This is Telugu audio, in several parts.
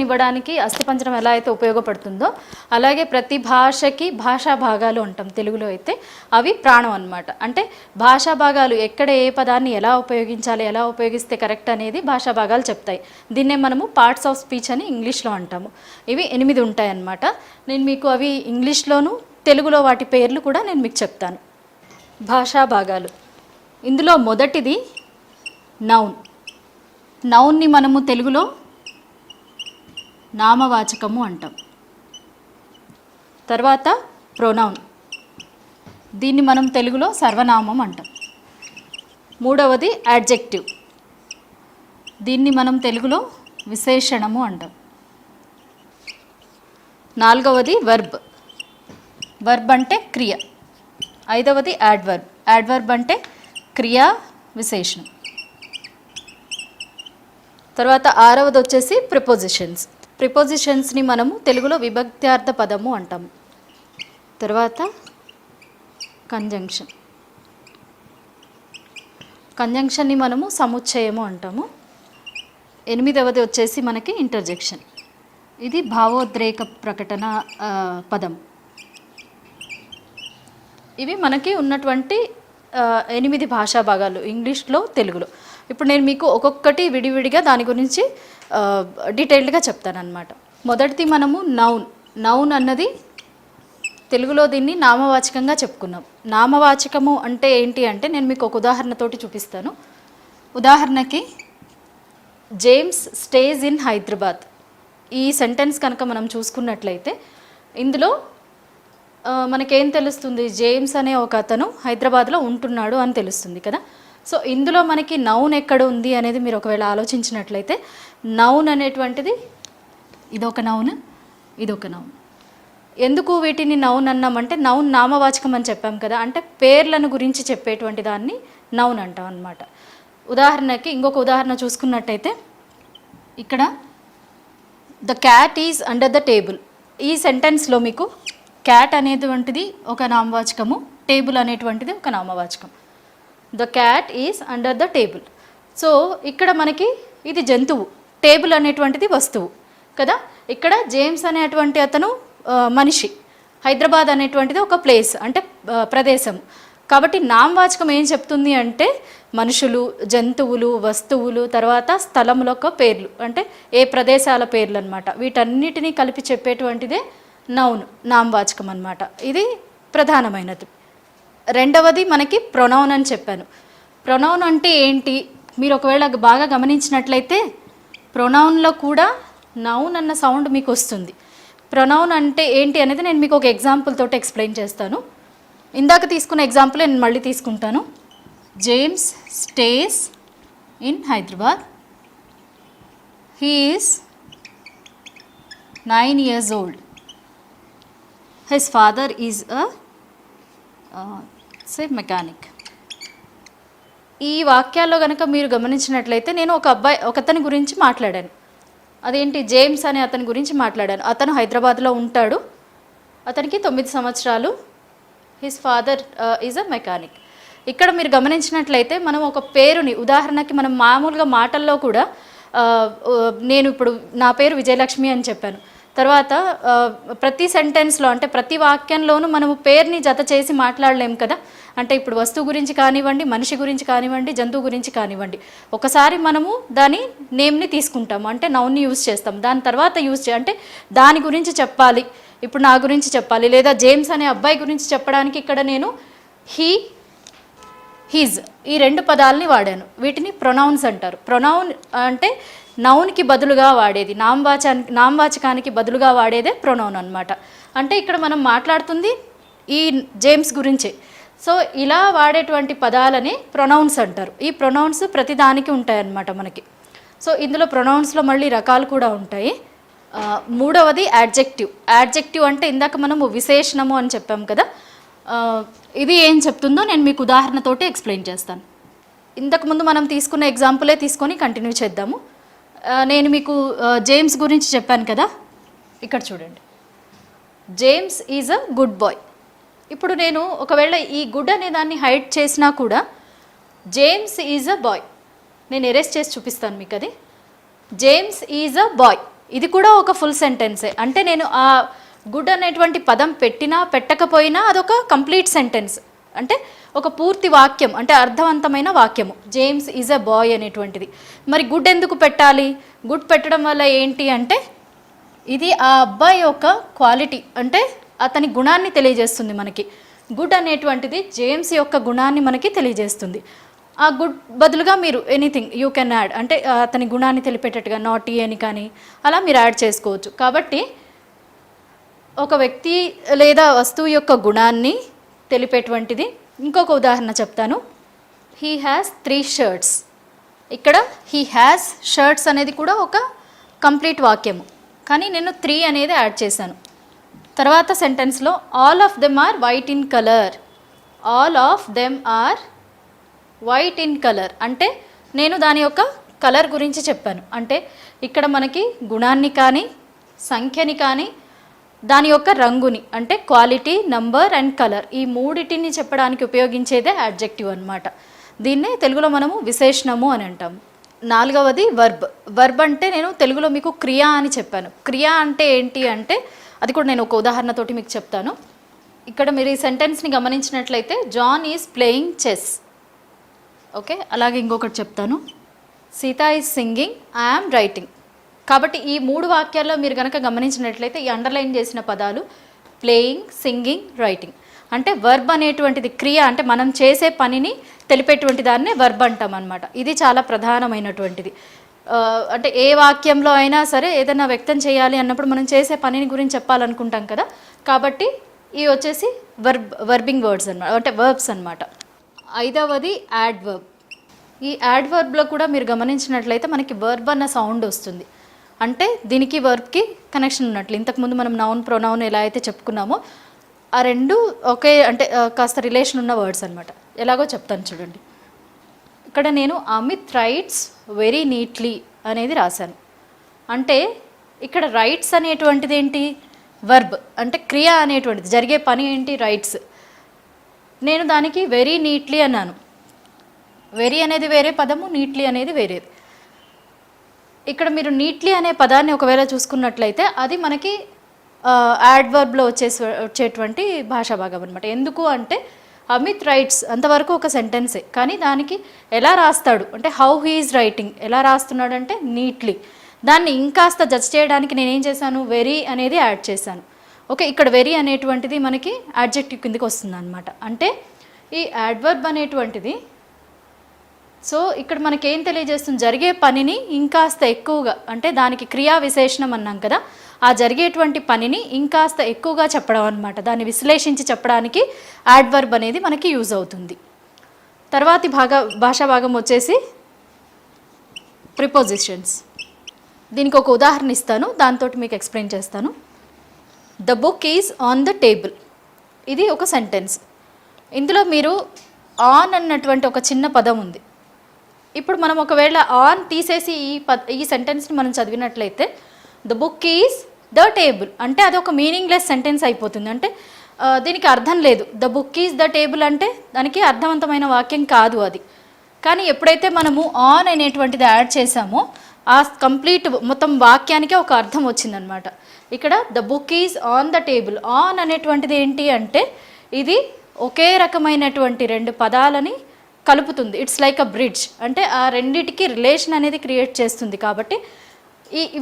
ఇవ్వడానికి అస్థిపంజరం ఎలా అయితే ఉపయోగపడుతుందో అలాగే ప్రతి భాషకి భాషా భాగాలు అంటాం తెలుగులో అయితే, అవి ప్రాణం అన్నమాట. అంటే భాషా భాగాలు ఎక్కడ ఏ పదాన్ని ఎలా ఉపయోగించాలి, ఎలా ఉపయోగిస్తే కరెక్ట్ అనేది భాషా భాగాలు చెప్తాయి. దీన్నే మనము పార్ట్స్ ఆఫ్ స్పీచ్ అని ఇంగ్లీష్లో అంటాము. ఇవి 8 ఉంటాయి అన్నమాట. నేను మీకు అవి ఇంగ్లీష్లోను తెలుగులో వాటి పేర్లు కూడా నేను మీకు చెప్తాను. భాషా భాగాలు, ఇందులో మొదటిది నౌన్. నౌన్ని మనము తెలుగులో నామవాచకము అంటాం. తర్వాత ప్రొనౌన్, దీన్ని మనం తెలుగులో సర్వనామం అంటాం. మూడవది యాడ్జెక్టివ్, దీన్ని మనం తెలుగులో విశేషణము అంటాం. నాలుగవది వర్బ్, వర్బ్ అంటే క్రియ. ఐదవది యాడ్వర్బ్, యాడ్వర్బ్ అంటే క్రియా విశేషణం. తర్వాత ఆరవది వచ్చేసి ప్రిపోజిషన్స్. ప్రిపోజిషన్స్ని మనము తెలుగులో విభక్త్యార్థ పదము అంటాము. తర్వాత కంజంక్షన్, కంజంక్షన్ని మనము సముచ్చయము అంటాము. 8వది వచ్చేసి మనకి ఇంటర్జెక్షన్, ఇది భావోద్రేక ప్రకటన పదం. ఇవి మనకి ఉన్నటువంటి 8 భాషా భాగాలు ఇంగ్లీష్లో తెలుగులో. ఇప్పుడు నేను మీకు ఒక్కొక్కటి విడివిడిగా దాని గురించి డీటెయిల్డ్గా చెప్తానన్నమాట. మొదటిది మనము నౌన్. నౌన్ అన్నది తెలుగులో దీన్ని నామవాచకంగా చెప్పుకున్నాం. నామవాచకము అంటే ఏంటి అంటే నేను మీకు ఒక ఉదాహరణతోటి చూపిస్తాను. ఉదాహరణకి జేమ్స్ స్టేజ్ ఇన్ హైదరాబాద్. ఈ సెంటెన్స్ కనుక మనం చూసుకున్నట్లయితే ఇందులో మనకేం తెలుస్తుంది, జేమ్స్ అనే ఒక అతను హైదరాబాద్లో ఉంటున్నాడు అని తెలుస్తుంది కదా. సో ఇందులో మనకి నౌన్ ఎక్కడ ఉంది అనేది మీరు ఒకవేళ ఆలోచించినట్లయితే, నౌన్ అనేటువంటిది ఇదొక నౌన్, ఇదొక నౌన్. ఎందుకు వీటిని నౌన్ అన్నామంటే, నౌన్ నామవాచకం అని చెప్పాం కదా, అంటే పేర్లను గురించి చెప్పేటువంటి దాన్ని నౌన్ అంటాం అన్నమాట. ఉదాహరణకి ఇంకొక ఉదాహరణ చూసుకున్నట్టయితే, ఇక్కడ the cat is under the table. ఈ సెంటెన్స్లో మీకు క్యాట్ అనేటువంటిది ఒక నామవాచకము, టేబుల్ అనేటువంటిది ఒక నామవాచకం. The cat is under the table. So ఇక్కడ మనకి ఇది జంతువు, టేబుల్ అనేటువంటిది వస్తువు కదా. ఇక్కడ జేమ్స్ అనేటువంటి అతను మనిషి, హైదరాబాద్ అనేటువంటిది ఒక ప్లేస్ అంటే ప్రదేశం. కాబట్టి నామవాచకం ఏం చెప్తుంది అంటే మనుషులు, జంతువులు, వస్తువులు, తర్వాత స్థలముల యొక్క పేర్లు అంటే ఏ ప్రదేశాల పేర్లు అనమాట. వీటన్నిటినీ కలిపి చెప్పేటువంటిదే నౌన్, నామవాచకం అన్నమాట. ఇది ప్రధానమైనది. రెండవది మనకి ప్రొనౌన్ అని చెప్పాను. ప్రొనౌన్ అంటే ఏంటి, మీరు ఒకవేళ బాగా గమనించినట్లయితే ప్రొనౌన్లో కూడా నౌన్ అన్న సౌండ్ మీకు వస్తుంది. ప్రొనౌన్ అంటే ఏంటి అనేది నేను మీకు ఒక ఎగ్జాంపుల్ తోటి ఎక్స్ప్లెయిన్ చేస్తాను. ఇందాక తీసుకున్న ఎగ్జాంపుల్ నేను మళ్ళీ తీసుకుంటాను. James stays in Hyderabad. He is 9 years old. His father is a mechanic. ఈ వాక్యాల్లో కనుక మీరు గమనించినట్లయితే నేను ఒకతని గురించి మాట్లాడాను. అదేంటి, జేమ్స్ అనే అతని గురించి మాట్లాడాను. అతను హైదరాబాద్లో ఉంటాడు, అతనికి 9 సంవత్సరాలు. His father is a mechanic. ఇక్కడ మీరు గమనించినట్లయితే మనం ఒక పేరుని, ఉదాహరణకి మనం మామూలుగా మాటల్లో కూడా నేను ఇప్పుడు నా పేరు విజయలక్ష్మి అని చెప్పాను. తర్వాత ప్రతి సెంటెన్స్లో అంటే ప్రతి వాక్యంలోనూ మనము పేరుని జత చేసి మాట్లాడలేము కదా. అంటే ఇప్పుడు వస్తువు గురించి కానివ్వండి, మనిషి గురించి కానివ్వండి, జంతువు గురించి కానివ్వండి, ఒకసారి మనము దాని నేమ్ని తీసుకుంటాము, అంటే నౌన్ని యూజ్ చేస్తాం. దాని తర్వాత అంటే దాని గురించి చెప్పాలి, ఇప్పుడు నా గురించి చెప్పాలి, లేదా జేమ్స్ అనే అబ్బాయి గురించి చెప్పడానికి ఇక్కడ నేను హీ, హిజ్ ఈ 2 పదాలని వాడాను. వీటిని ప్రొనౌన్స్ అంటారు. ప్రొనౌన్ అంటే నౌన్కి బదులుగా వాడేది, నామవాచకానికి బదులుగా వాడేదే ప్రొనౌన్ అనమాట. అంటే ఇక్కడ మనం మాట్లాడుతుంది ఈ జేమ్స్ గురించే. సో ఇలా వాడేటువంటి పదాలని ప్రొనౌన్స్ అంటారు. ఈ ప్రొనౌన్స్ ప్రతిదానికి ఉంటాయన్నమాట మనకి. సో ఇందులో ప్రొనౌన్స్లో మళ్ళీ రకాలు కూడా ఉంటాయి. మూడవది యాడ్జెక్టివ్. యాడ్జెక్టివ్ అంటే ఇందాక మనము విశేషణము అని చెప్పాం కదా, ఇది ఏం చెప్తుందో నేను మీకు ఉదాహరణతోటి ఎక్స్ప్లెయిన్ చేస్తాను. ఇంతకుముందు మనం తీసుకున్న ఎగ్జాంపులే తీసుకొని కంటిన్యూ చేద్దాము. నేను మీకు జేమ్స్ గురించి చెప్పాను కదా, ఇక్కడ చూడండి. James is a good boy. ఇప్పుడు నేను ఒకవేళ ఈ గుడ్ అనే దాన్ని హైడ్ చేసినా కూడా జేమ్స్ ఈజ్ అ బాయ్, నేను ఎరేస్ చేసి చూపిస్తాను మీకు. అది జేమ్స్ ఈజ్ అ బాయ్, ఇది కూడా ఒక ఫుల్ సెంటెన్సే. అంటే నేను ఆ గుడ్ అనేటువంటి పదం పెట్టినా పెట్టకపోయినా అదొక కంప్లీట్ సెంటెన్స్, అంటే ఒక పూర్తి వాక్యం, అంటే అర్థవంతమైన వాక్యము. జేమ్స్ ఈజ్ ఎ బాయ్ అనేటువంటిది. మరి గుడ్ ఎందుకు పెట్టాలి? గుడ్ పెట్టడం వల్ల ఏంటి అంటే ఇది ఆ అబ్బాయి యొక్క క్వాలిటీ, అంటే అతని గుణాన్ని తెలియజేస్తుంది మనకి. గుడ్ అనేటువంటిది జేమ్స్ యొక్క గుణాన్ని మనకి తెలియజేస్తుంది. ఆ గుడ్ బదులుగా మీరు ఎనీథింగ్ యూ కెన్ యాడ్, అంటే అతని గుణాన్ని తెలిపేటట్టుగా నాటీ అని కానీ అలా మీరు యాడ్ చేసుకోవచ్చు. కాబట్టి ఒక వ్యక్తి లేదా వస్తువు యొక్క గుణాన్ని తెలిపేటువంటిది. ఇంకొక ఉదాహరణ చెప్తాను. He has 3 shirts. ఇక్కడ హీ హ్యాస్ షర్ట్స్ అనేది కూడా ఒక కంప్లీట్ వాక్యము, కానీ నేను 3 అనేది యాడ్ చేశాను. తర్వాత సెంటెన్స్లో all of them are white in colour. All of them are white in colour అంటే నేను దాని యొక్క కలర్ గురించి చెప్పాను. అంటే ఇక్కడ మనకి గుణాన్ని కానీ సంఖ్యని కానీ దాని యొక్క రంగుని, అంటే క్వాలిటీ, నంబర్ అండ్ కలర్, ఈ మూడిటిని చెప్పడానికి ఉపయోగించేదే యాడ్జెక్టివ్ అనమాట. దీన్నే తెలుగులో మనము విశేషణము అని అంటాము. 4వది వర్బ్. వర్బ్ అంటే నేను తెలుగులో మీకు క్రియ అని చెప్పాను. క్రియ అంటే ఏంటి అంటే అది కూడా నేను ఒక ఉదాహరణతోటి మీకు చెప్తాను. ఇక్కడ మీరు ఈ సెంటెన్స్ని గమనించినట్లయితే John is playing chess. Okay, అలాగే ఇంకొకటి చెప్తాను. Sita is singing, I am writing. కాబట్టి ఈ 3 వాక్యాల్లో మీరు కనుక గమనించినట్లయితే ఈ అండర్లైన్ చేసిన పదాలు ప్లేయింగ్, సింగింగ్, రైటింగ్. అంటే వర్బ్ అనేటువంటిది క్రియ, అంటే మనం చేసే పనిని తెలిపేటువంటి దాన్నే వర్బ్ అంటాం అనమాట. ఇది చాలా ప్రధానమైనటువంటిది. అంటే ఏ వాక్యంలో అయినా సరే ఏదైనా వ్యక్తం చేయాలి అన్నప్పుడు మనం చేసే పనిని గురించి చెప్పాలనుకుంటాం కదా. కాబట్టి ఇవి వచ్చేసి వర్బింగ్ వర్డ్స్ అనమాట, అంటే వర్బ్స్ అనమాట. 5వది యాడ్వర్బ్. ఈ యాడ్వర్బ్లో కూడా మీరు గమనించినట్లయితే మనకి వర్బ్ అన్న సౌండ్ వస్తుంది. అంటే దీనికి వర్బ్కి కనెక్షన్ ఉన్నట్లు. ఇంతకుముందు మనం నౌన్, ప్రొనౌన్ ఎలా అయితే చెప్పుకున్నామో ఆ రెండు ఒకే, అంటే కాస్త రిలేషన్ ఉన్న వర్డ్స్ అనమాట. ఎలాగో చెప్తాను చూడండి. ఇక్కడ నేను అమిత్ రైట్స్ వెరీ నీట్లీ అనేది రాశాను. అంటే ఇక్కడ రైట్స్ అనేటువంటిది ఏంటి? వర్బ్, అంటే క్రియ అనేటువంటిది, జరిగే పని ఏంటి? రైట్స్. నేను దానికి వెరీ నీట్లీ అన్నాను. వెరీ అనేది వేరే పదము, నీట్లీ అనేది వేరేది. ఇక్కడ మీరు నీట్లీ అనే పదాన్ని ఒకవేళ చూసుకున్నట్లయితే అది మనకి యాడ్వర్బ్లో వచ్చేటువంటి భాషా భాగం అనమాట. ఎందుకు అంటే అమిత్ రైట్స్ అంతవరకు ఒక సెంటెన్సే, కానీ దానికి ఎలా రాస్తాడు అంటే హౌ హీ ఈజ్ రైటింగ్, ఎలా రాస్తున్నాడు అంటే నీట్లీ. దాన్ని ఇంకాస్త జడ్జ్ చేయడానికి నేనేం చేశాను? వెరీ అనేది యాడ్ చేశాను. ఓకే, ఇక్కడ వెరీ అనేటువంటిది మనకి యాడ్జెక్టివ్ కిందకి వస్తుంది అనమాట. అంటే ఈ యాడ్వర్బ్ అనేటువంటిది, సో ఇక్కడ మనకేం తెలియజేస్తుంది? జరిగే పనిని ఇంకాస్త ఎక్కువగా, అంటే దానికి క్రియా విశేషణం అన్నాం కదా, ఆ జరిగేటువంటి పనిని ఇంకాస్త ఎక్కువగా చెప్పడం అనమాట. దాన్ని విశ్లేషించి చెప్పడానికి యాడ్వర్బ్ అనేది మనకి యూజ్ అవుతుంది. తర్వాతి భాషా భాగం వచ్చేసి ప్రిపోజిషన్స్. దీనికి ఒక ఉదాహరణ ఇస్తాను, దాంతో మీకు ఎక్స్ప్లెయిన్ చేస్తాను. The book is on the table. ఇది ఒక సెంటెన్స్. ఇందులో మీరు ఆన్ అన్నటువంటి ఒక చిన్న పదం ఉంది. ఇప్పుడు మనం ఒకవేళ ఆన్ తీసేసి ఈ సెంటెన్స్ని మనం చదివినట్లయితే the book is the table అంటే అది ఒక మీనింగ్లెస్ సెంటెన్స్ అయిపోతుంది. అంటే దీనికి అర్థం లేదు. The book is the table అంటే దానికి అర్థవంతమైన వాక్యం కాదు అది. కానీ ఎప్పుడైతే మనము ఆన్ అనేటువంటిది యాడ్ చేసామో ఆ కంప్లీట్ మొత్తం వాక్యానికే ఒక అర్థం వచ్చిందనమాట. ఇక్కడ the book is on the table. On అనేటువంటిది ఏంటి అంటే ఇది ఒకే రకమైనటువంటి 2 పదాలని కలుపుతుంది. ఇట్స్ లైక్ అ బ్రిడ్జ్, అంటే ఆ రెండిటికి రిలేషన్ అనేది క్రియేట్ చేస్తుంది. కాబట్టి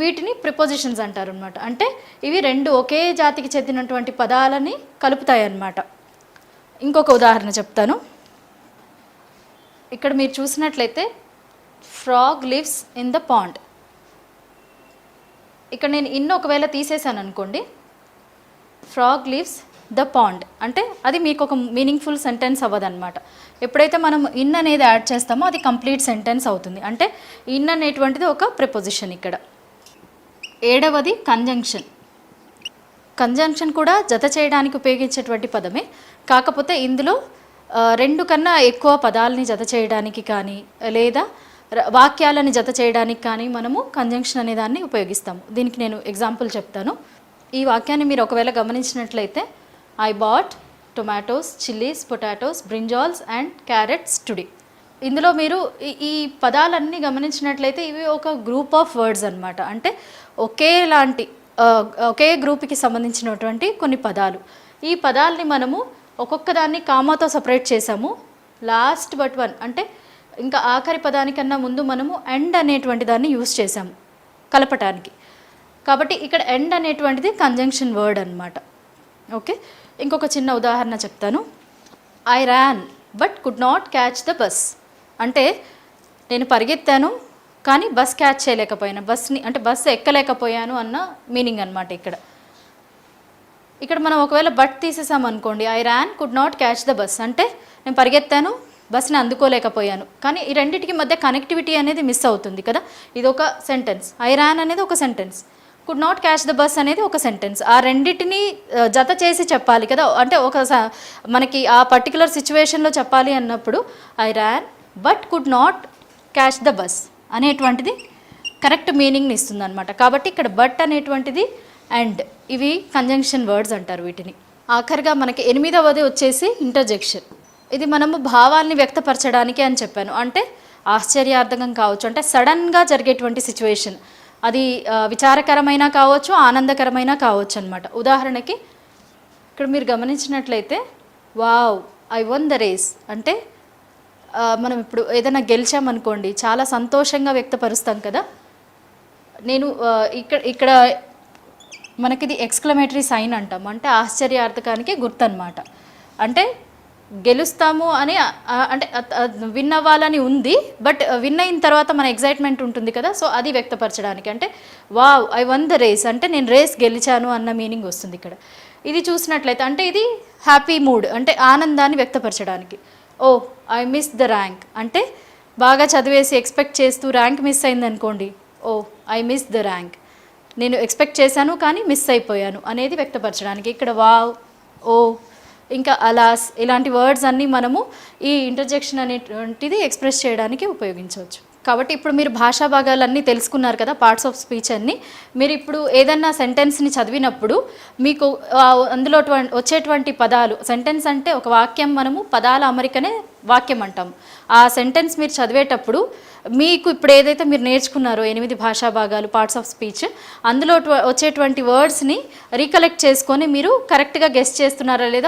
వీటిని ప్రిపోజిషన్స్ అంటారు అనమాట. అంటే ఇవి 2 ఒకే జాతికి చెందినటువంటి పదాలని కలుపుతాయి అన్నమాట. ఇంకొక ఉదాహరణ చెప్తాను. ఇక్కడ మీరు చూసినట్లయితే frog lives in the pond. ఇక్కడ నేను ఇన్ ఒకవేళ తీసేసాను అనుకోండి, ఫ్రాగ్ లివ్స్ ద పాండ్ అంటే అది మీకు ఒక మీనింగ్ఫుల్ సెంటెన్స్ అవ్వదన్నమాట. ఎప్పుడైతే మనం ఇన్ అనేది యాడ్ చేస్తామో అది కంప్లీట్ సెంటెన్స్ అవుతుంది. అంటే ఇన్ అనేటువంటిది ఒక ప్రిపోజిషన్. ఇక్కడ 7వది కంజంక్షన్. కంజంక్షన్ కూడా జత చేయడానికి ఉపయోగించేటువంటి పదమే. కాకపోతే ఇందులో 2 కన్నా ఎక్కువ పదాలని జత చేయడానికి కానీ లేదా వాక్యాలని జత చేయడానికి కానీ మనము కంజంక్షన్ అనే దాన్ని ఉపయోగిస్తాము. దీనికి నేను ఎగ్జాంపుల్ చెప్తాను. ఈ వాక్యాన్ని మీరు ఒకవేళ గమనించినట్లయితే I bought tomatoes, chillies, potatoes, brinjals and carrots today. ఇందులో మీరు ఈ పదాలన్నీ గమనించినట్లయితే ఇవి ఒక గ్రూప్ ఆఫ్ వర్డ్స్ అనమాట. అంటే ఒకేలాంటి ఒకే గ్రూప్కి సంబంధించినటువంటి కొన్ని పదాలు. ఈ పదాలని మనము ఒక్కొక్క దాన్ని కామాతో సపరేట్ చేసాము. లాస్ట్ బట్ వన్ అంటే ఇంకా ఆఖరి పదానికన్నా ముందు మనము ఎండ్ అనేటువంటి దాన్ని యూజ్ చేసాము కలపటానికి. కాబట్టి ఇక్కడ ఎండ్ అనేటువంటిది కంజంక్షన్ వర్డ్ అనమాట. ఓకే, ఇంకొక చిన్న ఉదాహరణ చెప్తాను. I ran but could not catch the bus. అంటే నేను పరిగెత్తాను కానీ బస్ క్యాచ్ చేయలేకపోయాను, బస్ని అంటే బస్ ఎక్కలేకపోయాను అన్న మీనింగ్ అనమాట. ఇక్కడ మనం ఒకవేళ బట్ తీసేసామనుకోండి, I ran could not catch the bus అంటే నేను పరిగెత్తాను బస్ని అందుకోలేకపోయాను. కానీ ఈ రెండింటికి మధ్య కనెక్టివిటీ అనేది మిస్ అవుతుంది కదా. ఇది ఒక సెంటెన్స్, ఐ ర్యాన్ అనేది ఒక sentence, could not catch the bus అనేది ఒక సెంటెన్స్. ఆ రెండింటిని జత చేసి చెప్పాలి కదా. అంటే మనకి ఆ పర్టికులర్ సిచ్యువేషన్లో చెప్పాలి అన్నప్పుడు I ran but could not catch the bus అనేటువంటిది కరెక్ట్ మీనింగ్ని ఇస్తుంది అనమాట. కాబట్టి ఇక్కడ బట్ అనేటువంటిది అండ్, ఇవి కంజంక్షన్ వర్డ్స్ అంటారు వీటిని. ఆఖరిగా మనకి 8వది వచ్చేసి ఇంటర్జెక్షన్. ఇది మనము భావాల్ని వ్యక్తపరచడానికి అని చెప్పాను. అంటే ఆశ్చర్యార్థకం కావచ్చు, అంటే సడన్గా జరిగేటువంటి సిచ్యువేషన్, అది విచారకరమైన కావచ్చు, ఆనందకరమైన కావచ్చు అనమాట. ఉదాహరణకి ఇక్కడ మీరు గమనించినట్లయితే wow I won the race అంటే మనం ఇప్పుడు ఏదైనా గెలిచామనుకోండి చాలా సంతోషంగా వ్యక్తపరుస్తాం కదా. నేను ఇక్కడ మనకిది ఎక్స్క్లమేటరీ సైన్ అంటాం, అంటే ఆశ్చర్యార్థకానికి గుర్తు అనమాట. అంటే గెలుస్తాము అని అంటే విన్ అవ్వాలని ఉంది, బట్ విన్ అయిన తర్వాత మన ఎగ్జైట్మెంట్ ఉంటుంది కదా, సో అది వ్యక్తపరచడానికి. అంటే wow I won the race అంటే నేను రేస్ గెలిచాను అన్న మీనింగ్ వస్తుంది ఇక్కడ. ఇది చూసినట్లయితే అంటే ఇది హ్యాపీ మూడ్ అంటే ఆనందాన్ని వ్యక్తపరచడానికి. ఓ ఐ మిస్ ద ర్యాంక్ అంటే బాగా చదివేసి ఎక్స్పెక్ట్ చేస్తూ ర్యాంక్ మిస్ అయిందనుకోండి, ఓ ఐ మిస్ ద ర్యాంక్, నేను ఎక్స్పెక్ట్ చేశాను కానీ మిస్ అయిపోయాను అనేది వ్యక్తపరచడానికి. ఇక్కడ వావ్, ఓ, ఇంకా అలాస్ ఇలాంటి వర్డ్స్ అన్నీ మనము ఈ ఇంటర్జెక్షన్ అనేటువంటిది ఎక్స్ప్రెస్ చేయడానికి ఉపయోగించవచ్చు. కాబట్టి ఇప్పుడు మీరు భాషా భాగాలన్నీ తెలుసుకున్నారు కదా, పార్ట్స్ ఆఫ్ స్పీచ్ అన్నీ. మీరు ఇప్పుడు ఏదన్నా సెంటెన్స్ని చదివినప్పుడు మీకు అందులో వచ్చేటువంటి పదాలు, సెంటెన్స్ అంటే ఒక వాక్యం, మనము పదాల అమరికనే వాక్యం అంటాము. ఆ సెంటెన్స్ మీరు చదివేటప్పుడు మీకు ఇప్పుడు ఏదైతే మీరు నేర్చుకున్నారో 8 భాషా భాగాలు పార్ట్స్ ఆఫ్ స్పీచ్, అందులో వచ్చేటువంటి వర్డ్స్ని రీకలెక్ట్ చేసుకొని మీరు కరెక్ట్గా గెస్ చేస్తున్నారా లేదా